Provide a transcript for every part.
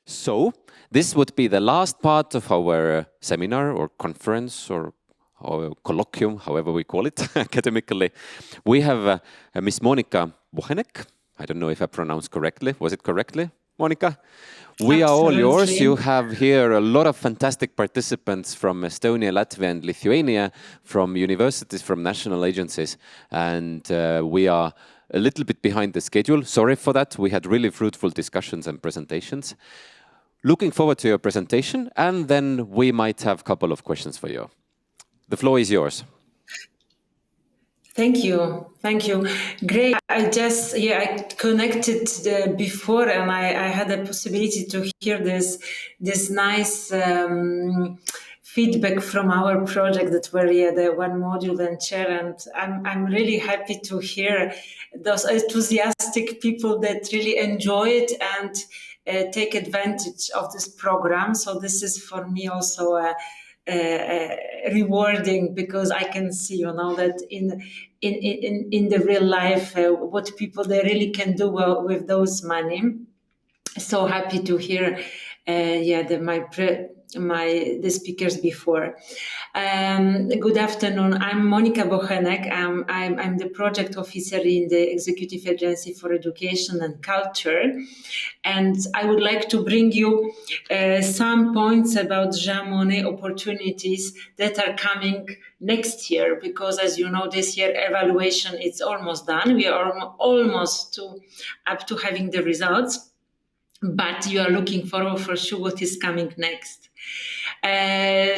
So this would be the last part of our seminar or conference or colloquium, however we call it academically. We have Miss Monika Bochenek. I don't know if I pronounced correctly. Was it correctly, Monika? We are all yours. You have here a lot of fantastic participants from Estonia, Latvia and Lithuania, from universities, from national agencies. And we are a little bit behind the schedule. Sorry for that. We had really fruitful discussions and presentations. Looking forward to your presentation, and then we might have a couple of questions for you. The floor is yours. Thank you. Thank you. Great. I connected before, and I had the possibility to hear this nice feedback from our project that were the one module and chair, and I'm really happy to hear those enthusiastic people that really enjoy it and take advantage of this program. So this is for me also rewarding, because I can see, that in the real life what people they really can do well with those money. So happy to hear the speakers before. Good afternoon. I'm Monika Bochenek. I'm the project officer in the Executive Agency for Education and Culture, and I would like to bring you some points about Jean Monnet opportunities that are coming next year, because as you know, this year evaluation is almost done. We are almost up to having the results, but you are looking forward for sure what is coming next.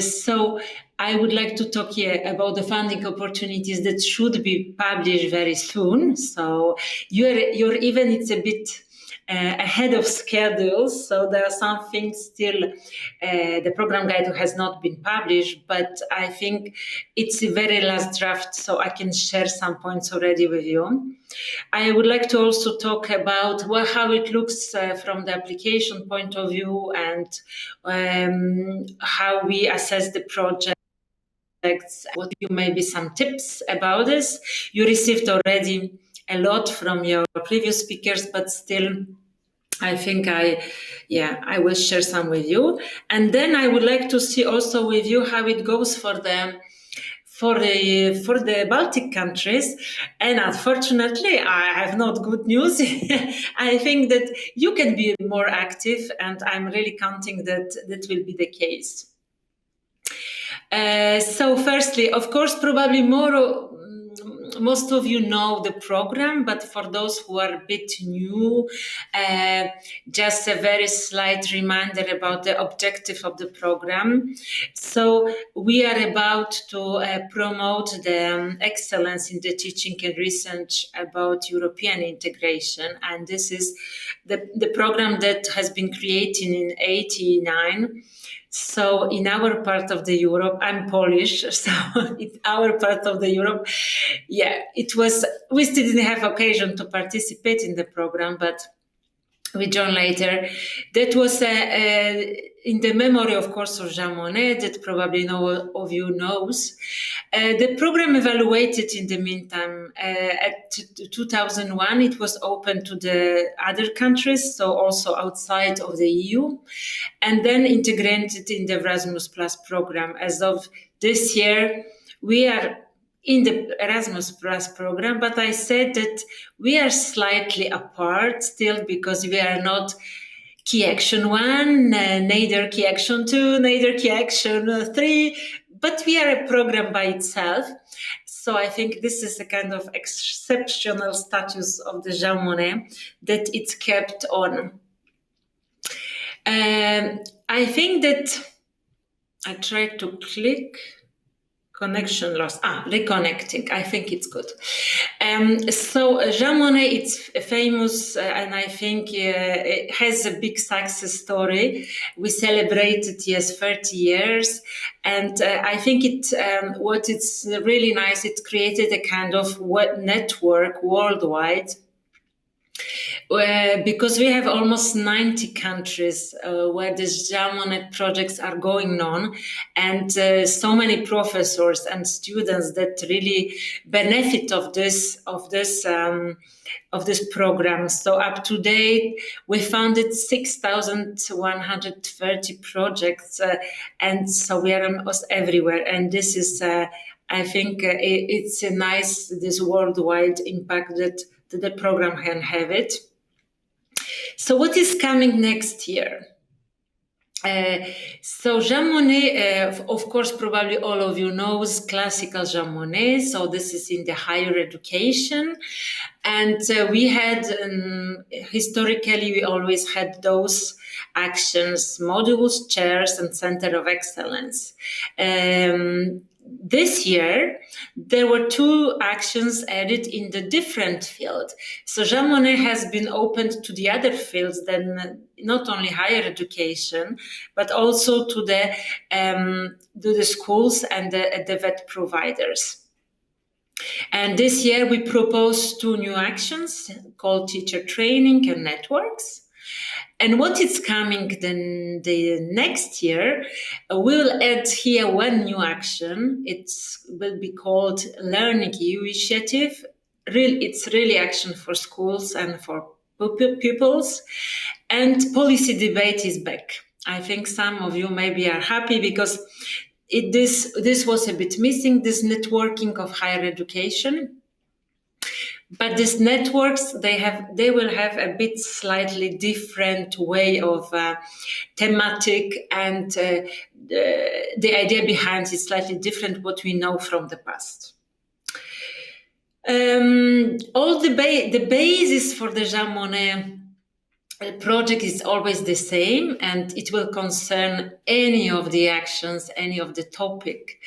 So I would like to talk here about the funding opportunities that should be published very soon. So you're even, it's a bit ahead of schedule. So there are some things still, the program guide has not been published, but I think it's the very last draft, so I can share some points already with you. I would like to also talk about how it looks from the application point of view, and how we assess the project. What you maybe some tips about this. You received already a lot from your previous speakers, but still I think I will share some with you. And then I would like to see also with you how it goes for the Baltic countries. And unfortunately, I have not good news. I think that you can be more active, and I'm really counting that that will be the case. So firstly, of course, probably most of you know the program, but for those who are a bit new, just a very slight reminder about the objective of the program. So we are about to promote the excellence in the teaching and research about European integration. And this is the program that has been created in 1989. So in our part of the Europe, I'm Polish, so in our part of the Europe, we still didn't have occasion to participate in the program, but we joined later. That was in the memory, of course, of Jean Monnet, that probably no of you knows. The program evaluated in the meantime. At 2001, it was open to the other countries, so also outside of the EU, and then integrated in the Erasmus Plus program. As of this year, we are in the Erasmus Plus program, but I said that we are slightly apart still, because we are not Key Action 1, neither Key Action 2, neither Key Action 3, but we are a program by itself. So I think this is a kind of exceptional status of the Jean Monnet that it's kept on. I think that I tried to click. Connection lost. Reconnecting. I think it's good. So Jean Monnet, it's famous, and I think it has a big success story. We celebrated 30 years, and I think what it's really nice. It created a kind of network worldwide because we have almost 90 countries where these Monnet projects are going on, and so many professors and students that really benefit of this program. So up to date, we founded 6,130 projects, and so we are almost everywhere. And this is, I think, it's a nice this worldwide impact that the program can have it. So what is coming next year? So Jean Monnet, of course, probably all of you knows classical Jean Monnet. So this is in the higher education. And we had, historically, we always had those actions, modules, chairs, and center of excellence. This year, there were 2 actions added in the different field. So Jean Monnet has been opened to the other fields than not only higher education, but also to the schools and the vet providers. And this year we propose 2 new actions called teacher training and networks. And what is coming then the next year, we'll add here 1 new action. It will be called Learning EU Initiative. It's really action for schools and for pupils. And policy debate is back. I think some of you maybe are happy because this was a bit missing, this networking of higher education. But these networks, they will have a bit slightly different way of thematic, and the idea behind is slightly different what we know from the past. All the basis for the Jean Monnet project is always the same, and it will concern any of the actions, any of the topic.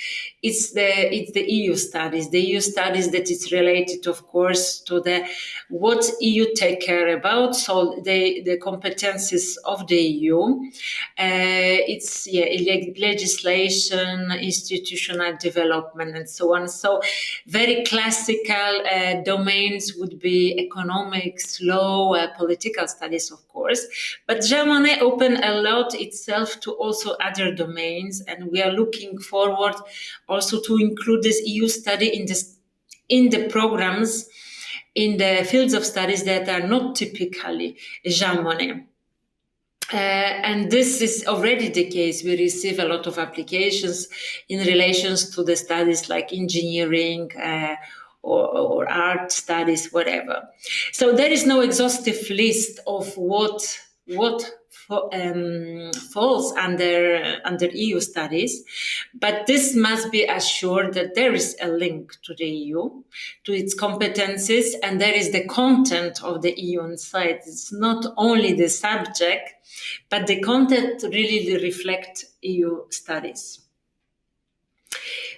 It's the EU studies. The EU studies that is related, of course, to what EU take care about. So the competences of the EU. It's legislation, institutional development, and so on. So very classical domains would be economics, law, political studies, of course. But Jean Monnet opened a lot itself to also other domains, and we are looking forward also to include this EU study in the programs, in the fields of studies that are not typically Jean Monnet. And this is already the case. We receive a lot of applications in relations to the studies like engineering, or art studies, whatever. So there is no exhaustive list of what falls under EU studies, but this must be assured that there is a link to the EU, to its competencies, and there is the content of the EU inside. It's not only the subject, but the content really reflects EU studies.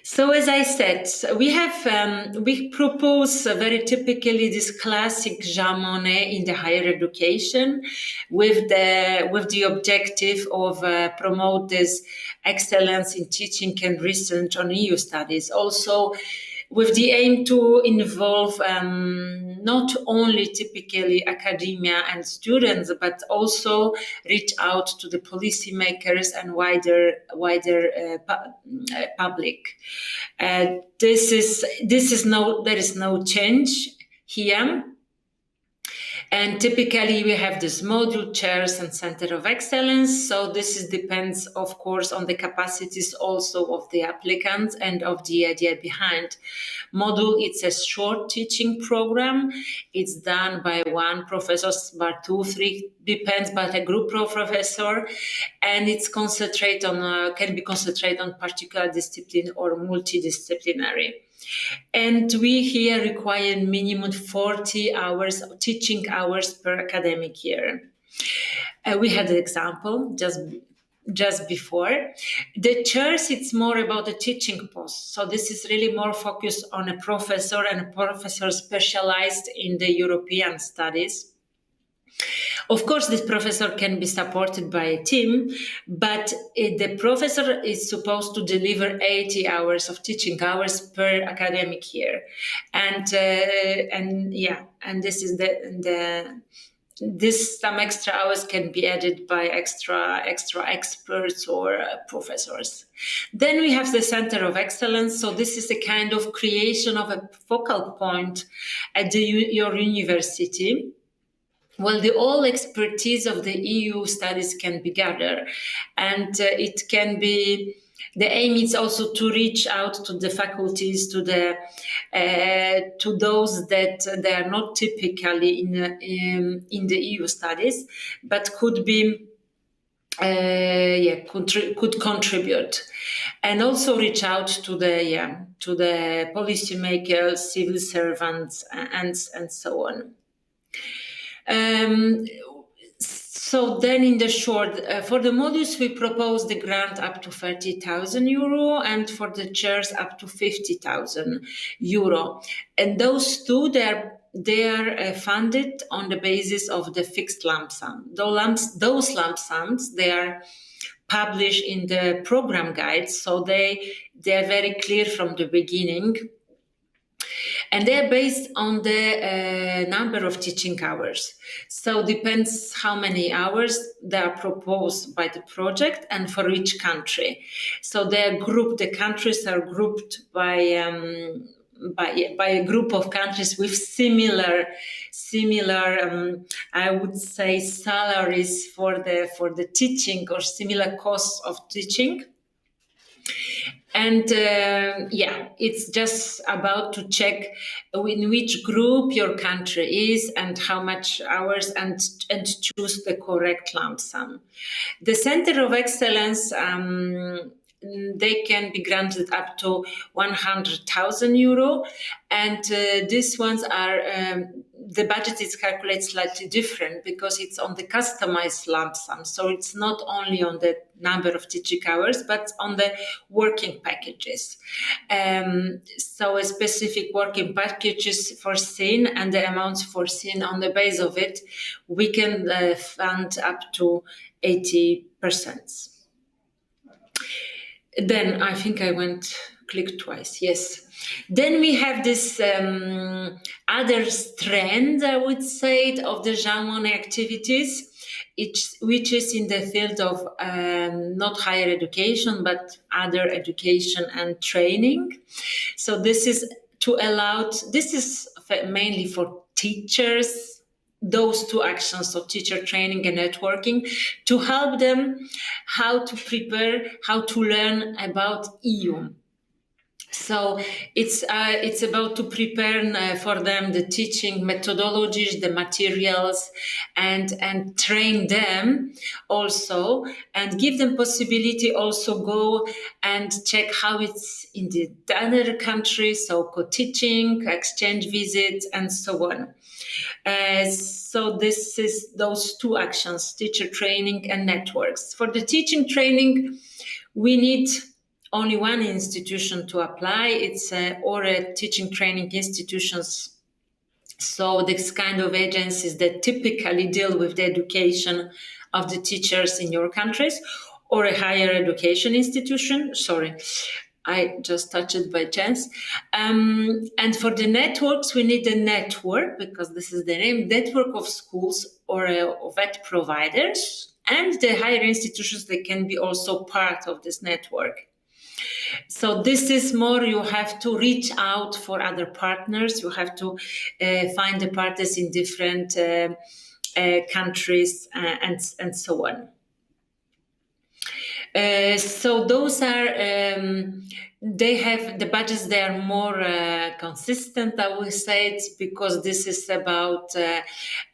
So as I said, we propose very typically this classic Jean Monnet in the higher education, with the objective of promote this excellence in teaching and research on EU studies. Also, with the aim to involve not only typically academia and students, but also reach out to the policymakers and wider public. There is no change here. And typically we have this module, chairs, and center of excellence. So this depends, of course, on the capacities also of the applicant and of the idea behind. Module, it's a short teaching program. It's done by 1 professor, but 2, 3, depends, but a group of professor. And it's can be concentrated on particular discipline or multidisciplinary. And we here require minimum 40 hours of teaching hours per academic year. We had an example just before. The chairs, it's more about the teaching post. So this is really more focused on a professor, and a professor specialized in the European studies. Of course, this professor can be supported by a team, but the professor is supposed to deliver 80 hours of teaching hours per academic year. And this is some extra hours can be added by extra experts or professors. Then we have the Center of Excellence. So this is a kind of creation of a focal point at your university. Well, the all expertise of the EU studies can be gathered, and it can be. The aim is also to reach out to the faculties, to those that they are not typically in the EU studies, but could be could contribute, and also reach out to the policymakers, civil servants, and so on. So then in the short, for the modules, we propose the grant up to 30,000 euro, and for the chairs up to 50,000 euro. And those two, they are funded on the basis of the fixed lump sum. Those lump sums, they are published in the program guides, so they are very clear from the beginning. And they're based on the number of teaching hours. So depends how many hours they are proposed by the project and for each country. So they're grouped, the countries are grouped by a group of countries with similar, I would say, salaries for the teaching or similar costs of teaching. And it's just about to check in which group your country is and how much hours, and choose the correct lump sum. The Center of Excellence, they can be granted up to 100,000 euro, and these ones are the budget is calculated slightly different because it's on the customized lump sum. So it's not only on the number of teaching hours, but on the working packages. So a specific working package is foreseen, and the amounts foreseen on the base of it, we can fund up to 80%. Then I think I clicked twice. Yes. Then we have this other strand, I would say, of the Jean Monnet activities, which is in the field of not higher education, but other education and training. So this is mainly for teachers, those two actions, so teacher training and networking, to help them how to prepare, how to learn about EU. So it's about to prepare for them the teaching methodologies, the materials, and train them also, and give them possibility also go and check how it's in the other countries, so co-teaching, exchange visits, and so on. So this is those two actions, teacher training and networks. For the teaching training, we need only one institution to apply. It's or a teaching training institutions. So this kind of agencies that typically deal with the education of the teachers in your countries, or a higher education institution. Sorry, I just touched it by chance. And for the networks, we need a network, because this is the name, network of schools or of vet providers, and the higher institutions, they can be also part of this network. So this is more, you have to reach out for other partners. You have to find the partners in different countries and so on. So those are, they have the budgets, they are more consistent, I would say, it's because this is about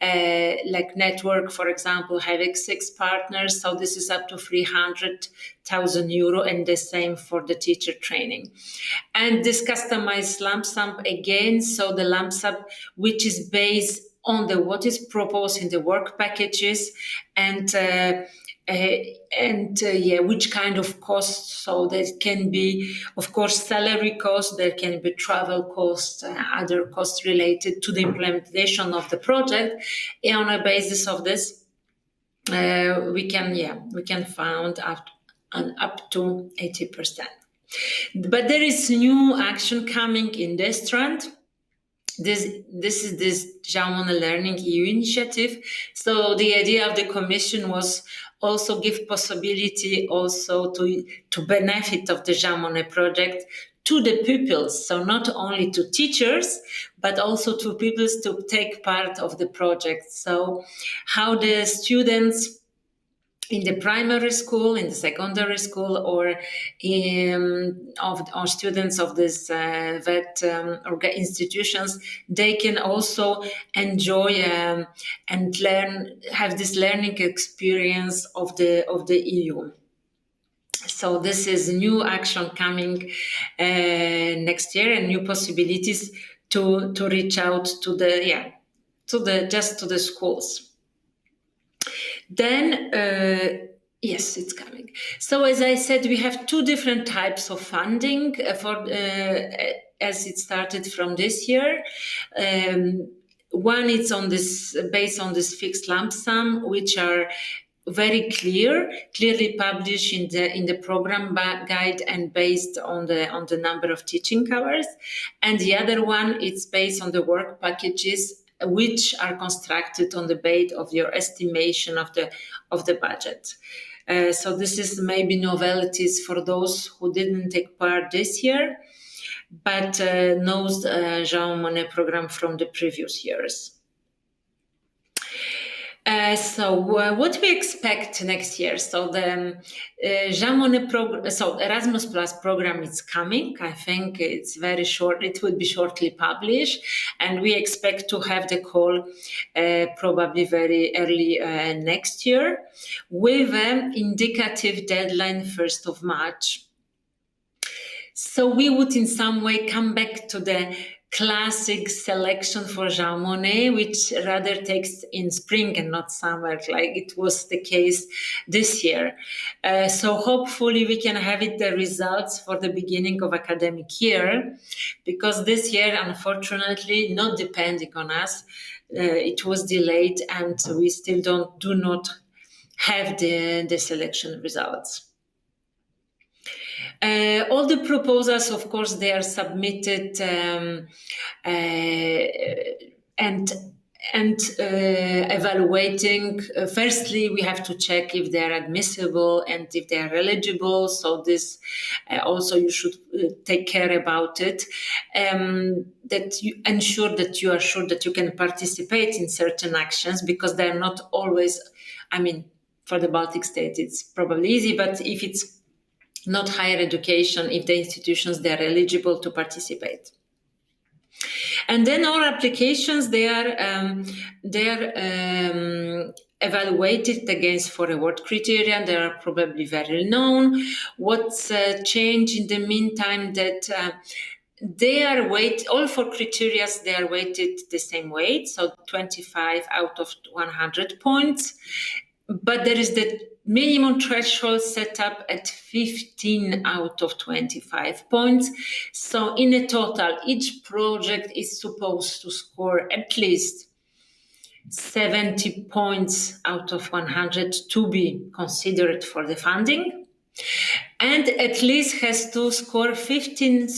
like network, for example, having 6 partners. So this is up to 300,000 euro, and the same for the teacher training. And this customized lump sum again, so the lump sum, which is based on what is proposed in the work packages, and which kind of costs. So there can be, of course, salary costs, there can be travel costs, other costs related to the implementation of the project. And on a basis of this, we can fund up to 80%. But there is new action coming in this trend. this is this Jean Monnet Learning EU initiative. So the idea of the Commission was also give possibility also to benefit of the Jean Monnet project to the pupils. So not only to teachers, but also to pupils to take part of the project. So how the students in the primary school, in the secondary school, or of students of this vet institutions, they can also enjoy and have this learning experience of the EU. So this is new action coming next year, and new possibilities to reach out to the schools. Then, yes, it's coming. So as I said, we have two different types of funding as it started from this year. One is based on this fixed lump sum, which are very clearly published in the program guide and based on the number of teaching hours. And the other one, it's based on the work packages, which are constructed on the base of your estimation of the budget. So this is maybe novelties for those who didn't take part this year, but knows Jean Monnet program from the previous years. So what we expect next year? So the Jean Monnet program, so Erasmus Plus program is coming. I think it's very short. It will be shortly published, and we expect to have the call probably very early next year, with an indicative deadline 1st of March. So we would in some way come back to the classic selection for Jean Monnet, which rather takes in spring and not summer, like it was the case this year. So hopefully we can have the results for the beginning of academic year, because this year, unfortunately, not depending on us, it was delayed, and we still do not have the selection results. All the proposals, of course, they are submitted and evaluating. Firstly, we have to check if they are admissible and if they are eligible. So this also you should take care about it. That you ensure that you are sure that you can participate in certain actions, because they are not always. I mean, for the Baltic states, it's probably easy, but if it's not higher education, if the institutions, they are eligible to participate. And then our applications, they are evaluated against 4 award criteria. They are probably very known. What's changed in the meantime, that they are all 4 criteria, they are weighted the same weight, so 25 out of 100 points. But there is the minimum threshold set up at 15 out of 25 points. So in a total, each project is supposed to score at least 70 points out of 100 to be considered for the funding, and at least has to score 15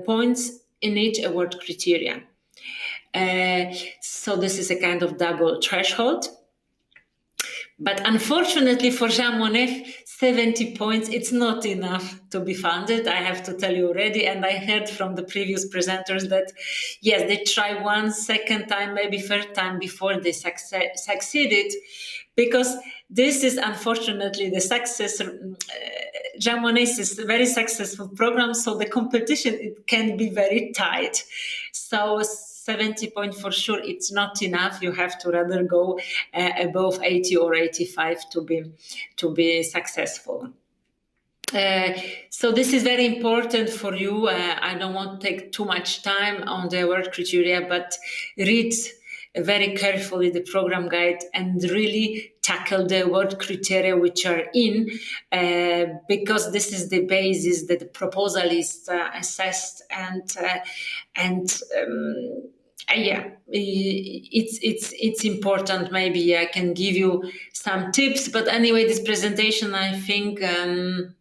points in each award criteria. So this is a kind of double threshold. But unfortunately for Jean Monnet, 70 points, it's not enough to be funded, I have to tell you already. And I heard from the previous presenters that, yes, they try one, second time, maybe third time before they succeeded, because this is unfortunately the success. Jean Monnet is a very successful program, so the competition, it can be very tight. So 70 points for sure, it's not enough. You have to rather go above 80 or 85 to be successful. So this is very important for you. I don't want to take too much time on the award criteria, but read very carefully the program guide and really tackle the award criteria which are in, because this is the basis that the proposal is assessed, yeah, it's important. Maybe I can give you some tips, but anyway, this presentation, I think the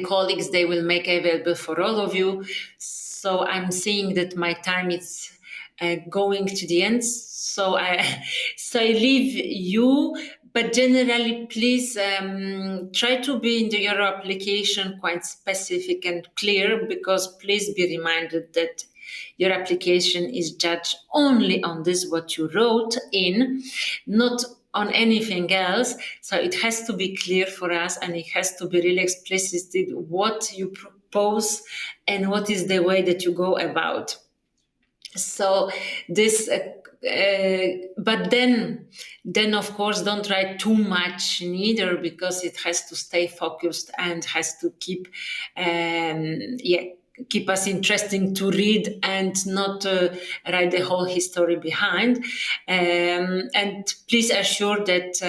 colleagues, they will make available for all of you. So I'm seeing that my time is going to the end. So I leave you, but generally, please try to be in your application quite specific and clear, because please be reminded that your application is judged only on this what you wrote in, not on anything else. So it has to be clear for us, and it has to be really explicit what you propose and what is the way that you go about. So this, but then of course don't write too much neither, because it has to stay focused and has to keep us interesting to read, and not write the whole history behind. And please assure that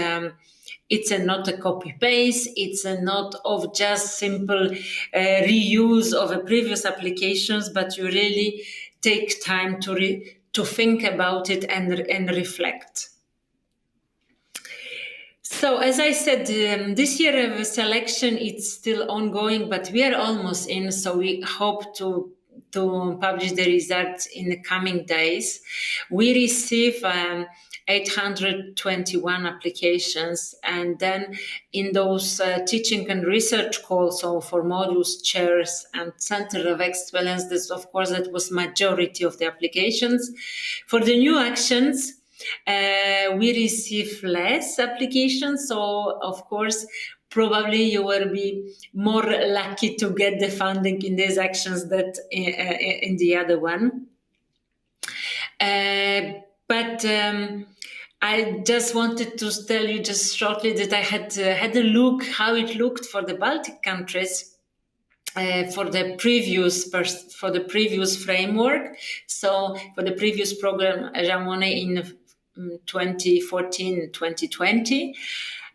it's not a copy paste. It's not of just simple reuse of a previous applications, but you really take time to think about it and reflect. So, as I said, this year of selection, it's still ongoing, but we are almost in. So we hope to publish the results in the coming days. We receive 821 applications, and then in those teaching and research calls, so for modules, chairs, and center of excellence, that was majority of the applications. For the new actions, we receive less applications, so of course probably you will be more lucky to get the funding in these actions than in the other one. But I just wanted to tell you just shortly that I had a look how it looked for the Baltic countries for the previous framework. So for the previous program, Jean Monnet in 2014-2020.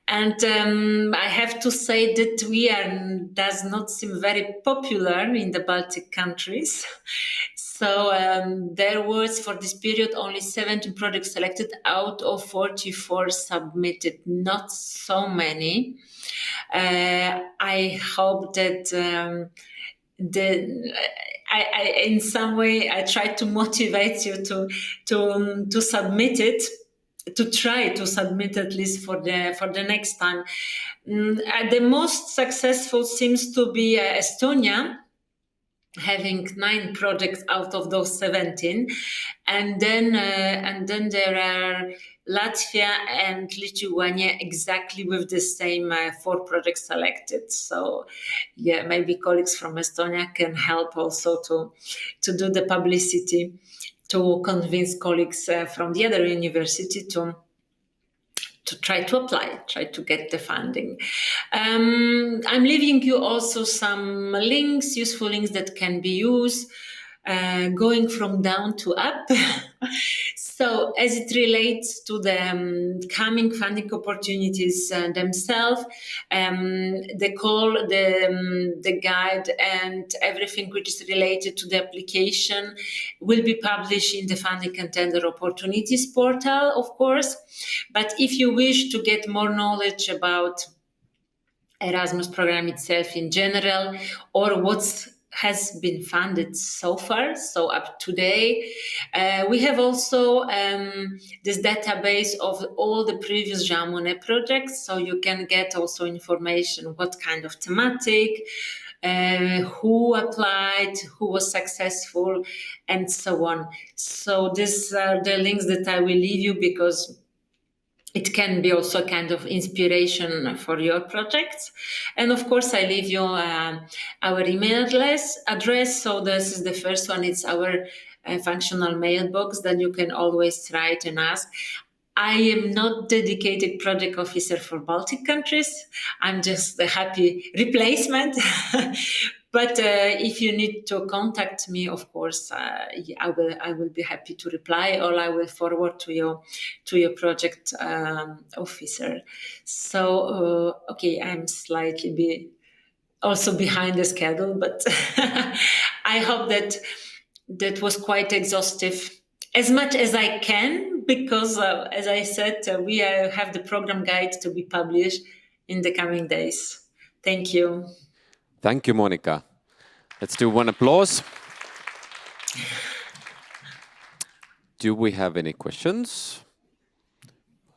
And I have to say that does not seem very popular in the Baltic countries. So there was, for this period, only 17 projects selected out of 44 submitted, not so many. I hope that in some way I try to motivate you to submit it, to try to submit at least for the next time. The most successful seems to be Estonia, having 9 projects out of those 17, and then there are Latvia and Lithuania exactly with the same 4 projects selected. So yeah, maybe colleagues from Estonia can help also to do the publicity, to convince colleagues from the other university to try to apply, try to get the funding. I'm leaving you also some links, useful links that can be used, going from down to up. So as it relates to the coming funding opportunities themselves, the call, the guide, and everything which is related to the application will be published in the Funding and Tender Opportunities portal, of course. But if you wish to get more knowledge about Erasmus program itself in general, or what has been funded so far, so up to date, we have also this database of all the previous Jean Monnet projects, so you can get also information what kind of thematic, who applied, who was successful, and so on. So these are the links that I will leave you, because it can be also a kind of inspiration for your projects. And of course, I leave you our email address. So this is the first one. It's our functional mailbox that you can always write and ask. I am not dedicated project officer for Baltic countries. I'm just a happy replacement. But if you need to contact me, of course, I will be happy to reply, or I will forward to your project officer. So okay, I'm slightly also behind the schedule, but I hope that was quite exhaustive, as much as I can, because as I said, we have the program guide to be published in the coming days. Thank you. Thank you, Monika. Let's do one applause. do we have any questions?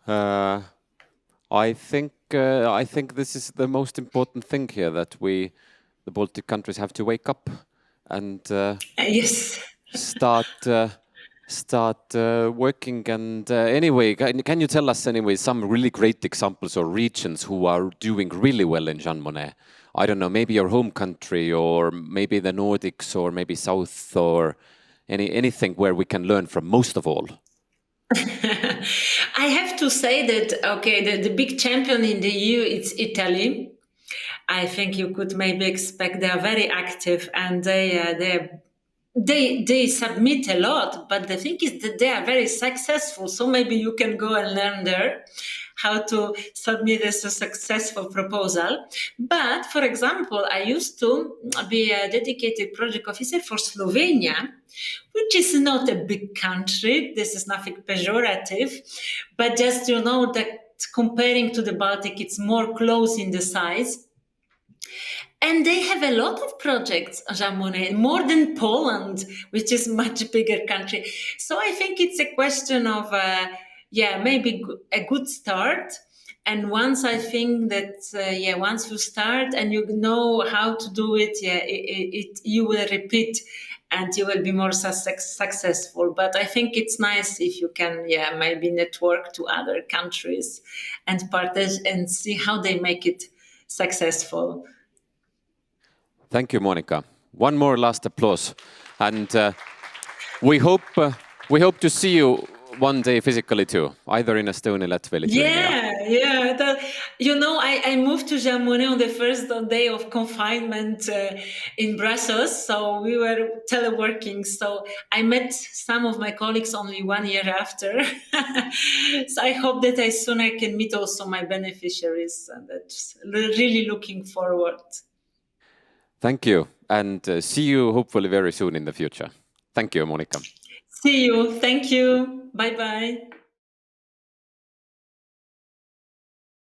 I think this is the most important thing here, that the Baltic countries have to wake up and yes. start working. And anyway, can you tell us anyway some really great examples or regions who are doing really well in Jean Monnet? I don't know, maybe your home country, or maybe the Nordics, or maybe South, or anything where we can learn from most of all. I have to say that, okay, the big champion in the EU, it's Italy. I think you could maybe expect they are very active, and they submit a lot, but the thing is that they are very successful. So maybe you can go and learn there how to submit a successful proposal. But for example, I used to be a dedicated project officer for Slovenia, which is not a big country. This is nothing pejorative, but just that comparing to the Baltic, it's more close in the size. And they have a lot of projects, Jean Monnet, more than Poland, which is a much bigger country. So I think it's a question of, maybe a good start. And once I think that, once you start and you know how to do it, you will repeat and you will be more successful. But I think it's nice if you can, maybe network to other countries and partners and see how they make it successful. Thank you, Monika. One more last applause, and we hope to see you one day physically too, either in Estonia, Latvia, Lithuania. I moved to Jean Monnet on the first day of confinement in Brussels, so we were teleworking. So I met some of my colleagues only 1 year after. So I hope that soon I can meet also my beneficiaries, and that's really looking forward. Thank you, and see you hopefully very soon in the future. Thank you, Monika. See you. Thank you. Bye-bye.